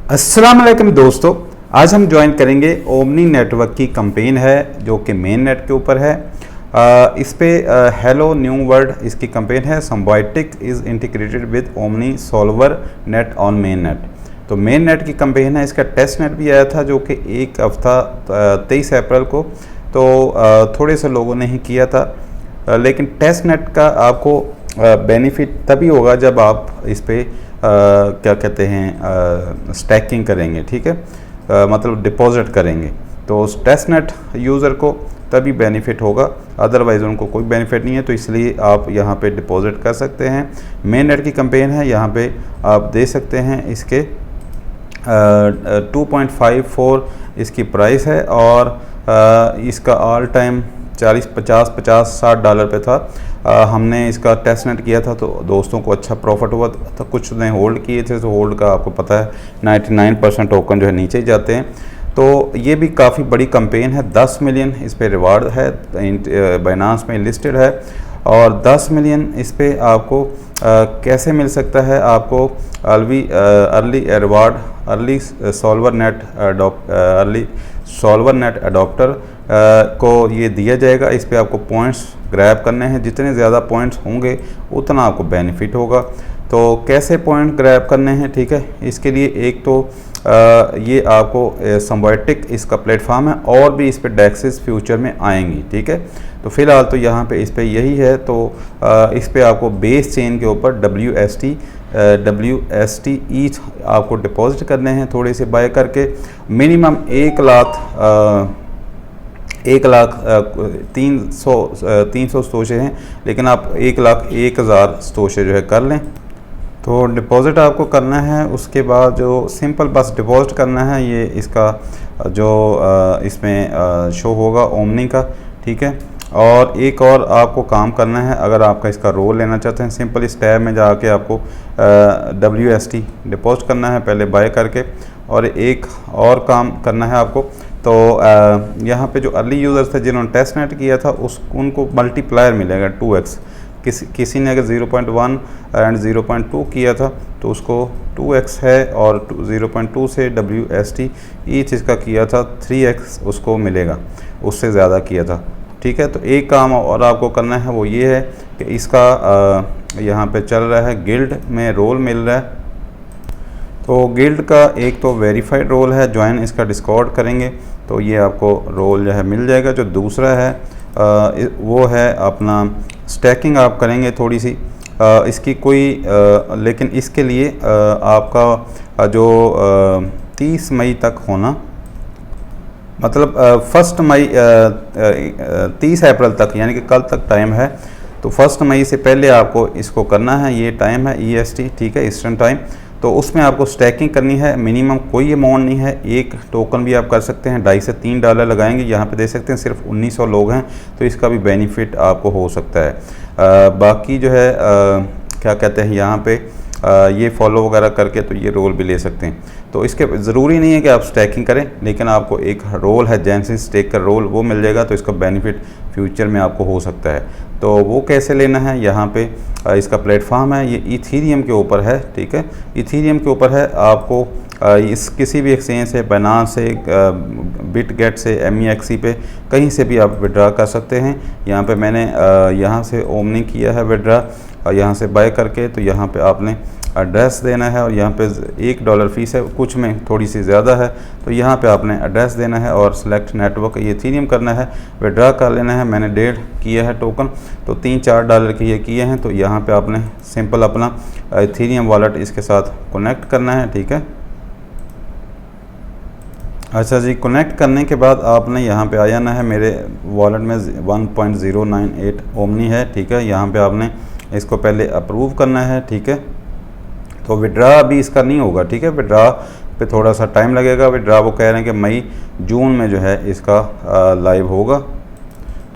अस्सलाम वालेकुम दोस्तों, आज हम ज्वाइन करेंगे ओमनी नेटवर्क की कैंपेन है जो कि मेन नेट के ऊपर है। इस पे हेलो न्यू वर्ल्ड इसकी कैंपेन है। Symbiotic is integrated with omni solver net on main net. तो मेन नेट की कैंपेन है। इसका टेस्ट नेट भी आया था जो कि एक हफ्ता 23 अप्रैल को, तो थोड़े से लोगों ने ही किया था। लेकिन टेस्ट नेट का आपको बेनिफिट तभी होगा जब आप इस पे क्या कहते हैं स्टैकिंग करेंगे, ठीक है, मतलब डिपॉजिट करेंगे। तो टेस्ट नेट यूज़र को तभी बेनिफिट होगा, अदरवाइज़ उनको कोई बेनिफिट नहीं है। तो इसलिए आप यहाँ पे डिपॉजिट कर सकते हैं। मेन नेट की कैंपेन है, यहाँ पे आप दे सकते हैं। इसके 2.54 इसकी प्राइस है और इसका ऑल टाइम 40, 50, 50, $60 पे था। हमने इसका टेस्ट नेट किया था तो दोस्तों को अच्छा प्रॉफिट हुआ था। कुछ ने होल्ड किए थे, तो होल्ड का आपको पता है 99% टोकन जो है नीचे ही जाते हैं। तो ये भी काफ़ी बड़ी कैंपेन है। 10 मिलियन इस पे रिवार्ड है, बाइनांस में लिस्टेड है। और 10 मिलियन इस पे आपको कैसे मिल सकता है? आपको early reward, early solver net adopter को ये दिया जाएगा। इस पे आपको पॉइंट्स ग्रैब करने हैं। जितने ज़्यादा पॉइंट्स होंगे उतना आपको बेनिफिट होगा। तो कैसे पॉइंट ग्रैब करने हैं, ठीक है, इसके लिए एक तो ये आपको सिम्बायोटिक इसका प्लेटफॉर्म है और भी इस पे डेक्सेस फ्यूचर में आएंगी, ठीक है। तो फिलहाल तो यहाँ पे इस पे यही है। तो इस पे आपको बेस चेन के ऊपर WST ईच आपको डिपॉजिट करने हैं, थोड़े से बाय करके। मिनिमम 1,03,000 स्टोशे हैं, लेकिन आप 1,01,000 स्टोशे जो है कर लें। तो डिपॉज़िट आपको करना है। उसके बाद जो सिंपल बस डिपॉज़िट करना है, ये इसका जो इसमें शो होगा ओमनी का, ठीक है। और एक और आपको काम करना है, अगर आपका इसका रोल लेना चाहते हैं, सिंपल इस टैब में जाके आपको WST डिपॉजिट करना है पहले बाय करके। और एक और काम करना है आपको, तो यहाँ पे जो अर्ली यूज़र्स थे जिन्होंने टेस्ट नेट किया था उनको मल्टीप्लायर मिलेगा 2x। किसी ने अगर 0.1 एंड 0.2 किया था तो उसको 2x है, और 0.2 से WST ईच इसका किया था 3x उसको मिलेगा, उससे ज़्यादा किया था, ठीक है। तो एक काम और आपको करना है, वो ये है कि इसका यहाँ पे चल रहा है गिल्ड में रोल मिल रहा है। तो गिल्ड का एक तो वेरीफाइड रोल है, ज्वाइन इसका डिस्कॉर्ड करेंगे तो ये आपको रोल जो है मिल जाएगा। जो दूसरा है वो है अपना स्टैकिंग आप करेंगे थोड़ी सी इसकी कोई लेकिन इसके लिए आपका जो 30 मई तक होना, मतलब 1 मई 30 अप्रैल तक, यानी कि कल तक टाइम है। तो 1 मई से पहले आपको इसको करना है। ये टाइम है EST, ठीक है, ईस्टर्न टाइम। तो उसमें आपको स्टैकिंग करनी है। मिनिमम कोई अमाउंट नहीं है, एक टोकन भी आप कर सकते हैं, $2.5 से $3 लगाएंगे। यहाँ पे दे सकते हैं, सिर्फ 1900 लोग हैं, तो इसका भी बेनिफिट आपको हो सकता है। बाकी जो है क्या कहते हैं, यहाँ पे ये फॉलो वगैरह करके तो ये रोल भी ले सकते हैं। तो इसके ज़रूरी नहीं है कि आप स्टैकिंग करें, लेकिन आपको एक रोल है जेंसिस स्टेक का रोल, वो मिल जाएगा। तो इसका बेनिफिट फ्यूचर में आपको हो सकता है। तो वो कैसे लेना है, यहाँ पे इसका प्लेटफॉर्म है, ये इथीरियम के ऊपर है, ठीक है, इथीरियम के ऊपर है। आपको इस किसी भी एक्सचेंज से, बाइनांस से, बिटगेट से, MEXC पे कहीं से भी आप विड्रा कर सकते हैं। यहाँ पे मैंने यहाँ से ओमनी किया है विड्रा, यहाँ से बाय करके। तो यहाँ पे आपने एड्रेस देना है और यहाँ पे $1 फीस है, कुछ में थोड़ी सी ज़्यादा है। तो यहाँ पे आपने एड्रेस देना है और सिलेक्ट नेटवर्क ये इथीरियम करना है, विड्रा कर लेना है। मैंने 1.5 किया है टोकन, तो $3-4 के ये किए हैं। तो यहाँ पे आपने सिंपल अपना इथीरियम वॉलेट इसके साथ कनेक्ट करना है, ठीक है। अच्छा जी, कनेक्ट करने के बाद आपने यहाँ पे आ जाना है। मेरे वॉलेट में 1.098 ओमनी है, ठीक है। यहाँ पे आपने इसको पहले अप्रूव करना है, ठीक है। तो विड्रा अभी इसका नहीं होगा, ठीक है, विड्रा पे थोड़ा सा टाइम लगेगा। विड्रा वो कह रहे हैं कि मई जून में जो है इसका लाइव होगा।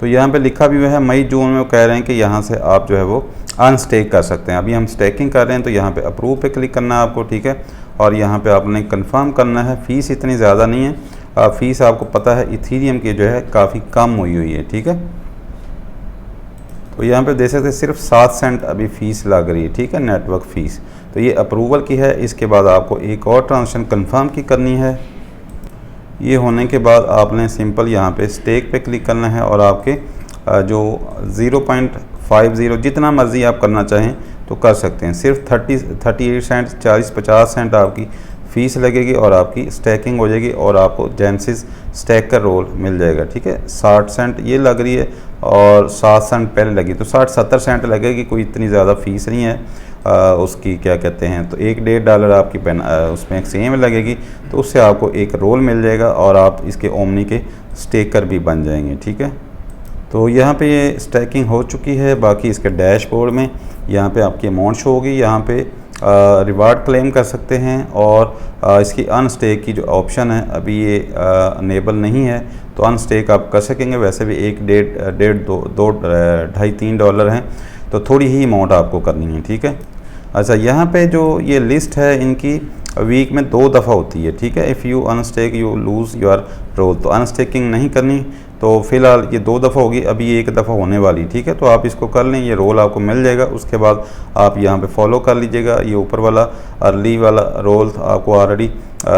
तो यहाँ पे लिखा भी हुआ है मई जून में। वो कह रहे हैं कि यहाँ से आप जो है वो अनस्टेक कर सकते हैं। अभी हम स्टेकिंग कर रहे हैं, तो यहाँ पे अप्रूव पे क्लिक करना है आपको, ठीक है। और यहाँ पे आपने कंफर्म करना है। फ़ीस इतनी ज़्यादा नहीं है, फ़ीस आपको पता है इथीरियम की जो है काफ़ी कम हुई है, ठीक है। तो यहाँ पे देख सकते हैं सिर्फ 7 सेंट अभी फ़ीस लग रही है, ठीक है, नेटवर्क फ़ीस। तो ये अप्रूवल की है। इसके बाद आपको एक और ट्रांजेक्शन कंफर्म की करनी है। ये होने के बाद आपने सिंपल यहाँ पे स्टेक पे क्लिक करना है और आपके जो 0.50 जितना मर्ज़ी आप करना चाहें तो कर सकते हैं। सिर्फ 38 सेंट 40-50 सेंट आपकी फ़ीस लगेगी और आपकी स्टैकिंग हो जाएगी और आपको जेनेसिस स्टैक का रोल मिल जाएगा। ठीक है, 60 सेंट ये लग रही है और 7 सेंट पहले लगी, तो 60-70 सेंट लगेगी, कोई इतनी ज़्यादा फ़ीस नहीं है उसकी। क्या कहते हैं, तो $1-1.5 आपकी उसमें एक्सचेंज लगेगी, तो उससे आपको एक रोल मिल जाएगा और आप इसके ओमनी के स्टेकर भी बन जाएंगे। ठीक है, तो यहाँ पे ये स्टैकिंग हो चुकी है। बाकी इसके डैशबोर्ड में यहाँ पे आपकी अमाउंट शो होगी, यहाँ पे रिवार्ड क्लेम कर सकते हैं और इसकी अनस्टेक की जो ऑप्शन है अभी ये अनेबल नहीं है, तो अनस्टेक आप कर सकेंगे। वैसे भी $1-1.5-2-3 हैं, तो थोड़ी ही अमाउंट आपको करनी है। ठीक है, अच्छा यहाँ पे जो ये लिस्ट है इनकी वीक में 2 दफ़ा होती है। ठीक है, if you unstake you lose your role, तो अनस्टेकिंग नहीं करनी, तो फ़िलहाल ये 2 दफ़ा होगी, अभी ये 1 दफ़ा होने वाली। ठीक है, तो आप इसको कर लें, ये रोल आपको मिल जाएगा। उसके बाद आप यहाँ पे फॉलो कर लीजिएगा। ये ऊपर वाला अर्ली वाला रोल आपको ऑलरेडी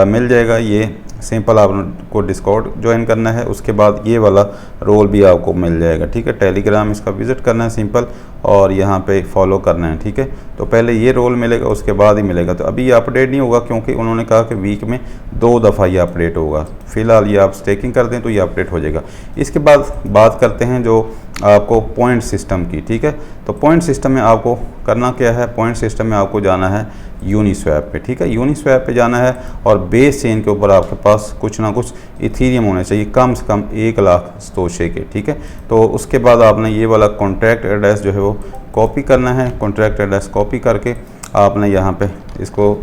मिल जाएगा। ये सिंपल आपको डिस्कॉर्ड ज्वाइन करना है, उसके बाद ये वाला रोल भी आपको मिल जाएगा। ठीक है, टेलीग्राम इसका विज़िट करना है सिंपल और यहाँ पे फॉलो करना है। ठीक है, तो पहले ये रोल मिलेगा, उसके बाद ही मिलेगा। तो अभी ये अपडेट नहीं होगा क्योंकि उन्होंने कहा कि वीक में 2 दफ़ा ये अपडेट होगा। फ़िलहाल ये आप स्टेकिंग कर दें तो ये अपडेट हो जाएगा। इसके बाद बात करते हैं जो आपको पॉइंट सिस्टम की। ठीक है, तो पॉइंट सिस्टम में आपको करना क्या है, पॉइंट सिस्टम में आपको जाना है यूनिस्वैप पे। ठीक है, यूनिस्वैप पे जाना है और बेस चेन के ऊपर आपके पास कुछ ना कुछ इथीरियम होने चाहिए, कम से कम 1 लाख सतोशे के। ठीक है, तो उसके बाद आपने ये वाला कॉन्ट्रैक्ट एड्रेस जो है वो कॉपी करना है। कॉन्ट्रैक्ट एड्रेस कॉपी करके आपने यहाँ पे इसको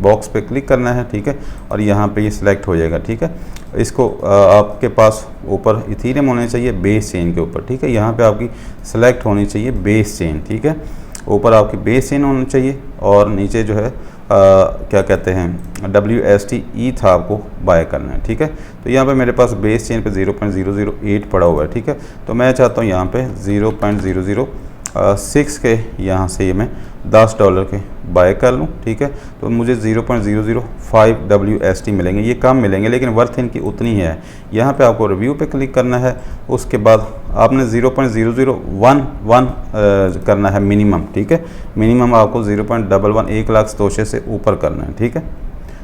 बॉक्स पे क्लिक करना है। ठीक है, और यहाँ पे ये सिलेक्ट हो जाएगा। ठीक है, इसको आपके पास ऊपर इथीरियम होने चाहिए बेस चेन के ऊपर। ठीक है, यहाँ पे आपकी सिलेक्ट होनी चाहिए बेस चेन। ठीक है, ऊपर आपकी बेस चेन होनी चाहिए और नीचे जो है क्या कहते हैं WST ETH आपको बाय करना है। ठीक है, तो यहाँ पे मेरे पास बेस चेन पे 0.008 पड़ा हुआ है। ठीक है, तो मैं चाहता हूँ यहाँ पे 0.006 के यहाँ से ये मैं $10 के बाय कर लूँ। ठीक है, तो मुझे 0.005 WST मिलेंगे, ये कम मिलेंगे लेकिन वर्थ इनकी उतनी है। यहाँ पे आपको रिव्यू पे क्लिक करना है, उसके बाद आपने 0.0011 करना है मिनिमम। ठीक है, मिनिमम आपको 0.11 1 लाख सतोशे से ऊपर करना है। ठीक है,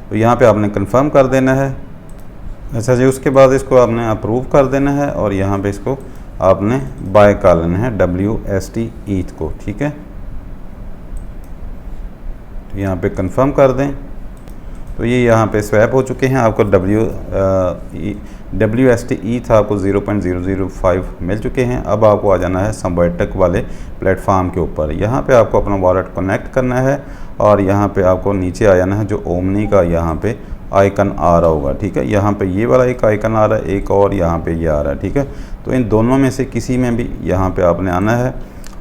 तो यहाँ पे आपने कंफर्म कर देना है। अच्छा जी, उसके बाद इसको आपने अप्रूव कर देना है और यहाँ पे इसको आपने बाय कर लेना है WST ETH को। ठीक है, तो यहाँ पे कंफर्म कर दें, तो ये यहाँ पे स्वैप हो चुके हैं। आपको WST ETH आपको 0.005 मिल चुके हैं। अब आपको आ जाना है संबैटक वाले प्लेटफॉर्म के ऊपर। यहाँ पे आपको अपना वॉलेट कनेक्ट करना है और यहाँ पे आपको नीचे आ जाना है जो ओमनी का यहाँ पे आइकन आ रहा होगा। ठीक है, यहाँ पे ये वाला एक आइकन आ रहा है, एक और यहाँ पे ये आ रहा है। ठीक है, तो इन दोनों में से किसी में भी यहाँ पे आपने आना है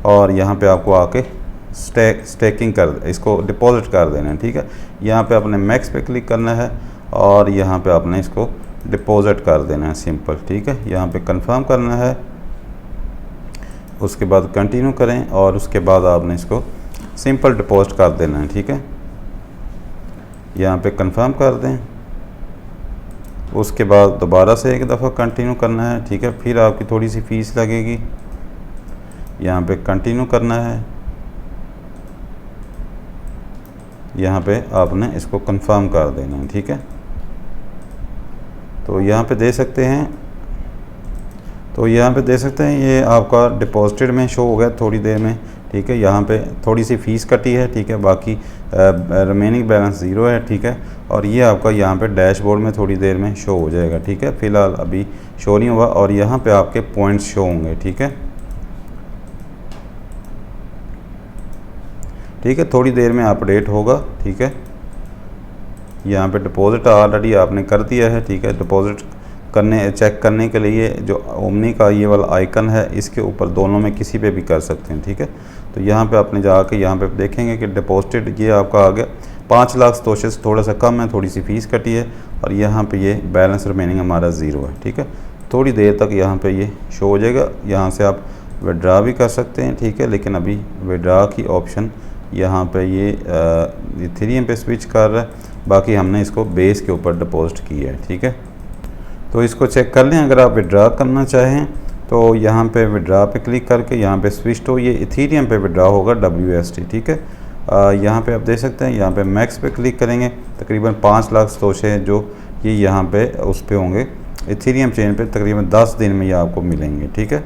और यहाँ पे आपको आके स्टेकिंग कर इसको डिपॉजिट कर देना है। ठीक है, यहाँ पे आपने मैक्स पे क्लिक करना है और यहाँ पे आपने इसको डिपॉजिट कर देना है सिंपल। ठीक है, यहाँ पे कंफर्म करना है, उसके बाद कंटिन्यू करें और उसके बाद आपने इसको सिंपल डिपॉजिट कर देना है। ठीक है, यहाँ पे कंफर्म कर दें, उसके बाद दोबारा से एक दफ़ा कंटिन्यू करना है। ठीक है, फिर आपकी थोड़ी सी फ़ीस लगेगी, यहाँ पे कंटिन्यू करना है, यहाँ पे आपने इसको कंफर्म कर देना है। ठीक है, तो यहाँ पे दे सकते हैं, ये आपका डिपॉजिटेड में शो हो गया थोड़ी देर में। ठीक है, यहाँ पे थोड़ी सी फ़ीस कटी है। ठीक है, बाकी रिमेनिंग बैलेंस 0 है। ठीक है, और ये आपका यहाँ पे डैशबोर्ड में थोड़ी देर में शो हो जाएगा। ठीक है, फ़िलहाल अभी शो नहीं हुआ और यहाँ पे आपके पॉइंट्स शो होंगे। ठीक है, थोड़ी देर में अपडेट होगा। ठीक है, यहाँ पे डिपॉजिट ऑलरेडी आपने कर दिया है। ठीक है, डिपॉजिट चेक करने के लिए जो ओमनी का ये वाला आइकन है इसके ऊपर दोनों में किसी पे भी कर सकते हैं। ठीक है, तो यहाँ पे आपने जाके यहाँ पे देखेंगे कि डिपॉजिटेड ये आपका आ गया 5 लाख सतोशे से थोड़ा सा कम है, थोड़ी सी फ़ीस कटी है और यहाँ पे ये बैलेंस रिमेनिंग हमारा 0 है। ठीक है, थोड़ी देर तक यहाँ पे ये शो हो जाएगा। यहाँ से आप विड्रा भी कर सकते हैं। ठीक है, लेकिन अभी विड्रा की ऑप्शन यहाँ पे ये इथेरियम पे स्विच कर रहा है, बाकी हमने इसको बेस के ऊपर डिपॉजिट किया है। ठीक है, तो इसको चेक कर लें। अगर आप विड्रा करना चाहें तो यहाँ पे विड्रा पे क्लिक करके यहाँ पे स्विच तो ये इथेरियम पे विड्रा होगा WST। ठीक है, यहाँ पे आप देख सकते हैं, यहाँ पे मैक्स पे क्लिक करेंगे, तकरीबन 5 लाख सतोशे हैं जो ये यहाँ पे उस पे होंगे इथेरियम चेन पे, तकरीबन 10 दिन में ये आपको मिलेंगे। ठीक है,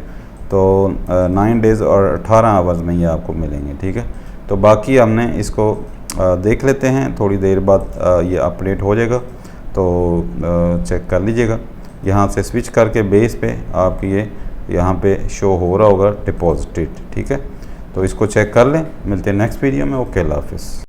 तो 9 डेज़ और 18 आवर्स में ये आपको मिलेंगे। ठीक है, तो बाकी हमने इसको देख लेते हैं, थोड़ी देर बाद ये अपडेट हो जाएगा, तो चेक कर लीजिएगा। यहाँ से स्विच करके बेस पे आपकी ये यहाँ पे शो हो रहा होगा डिपॉजिटेड। ठीक है, तो इसको चेक कर लें। मिलते हैं नेक्स्ट वीडियो में। ओके, अल्लाह हाफिज़।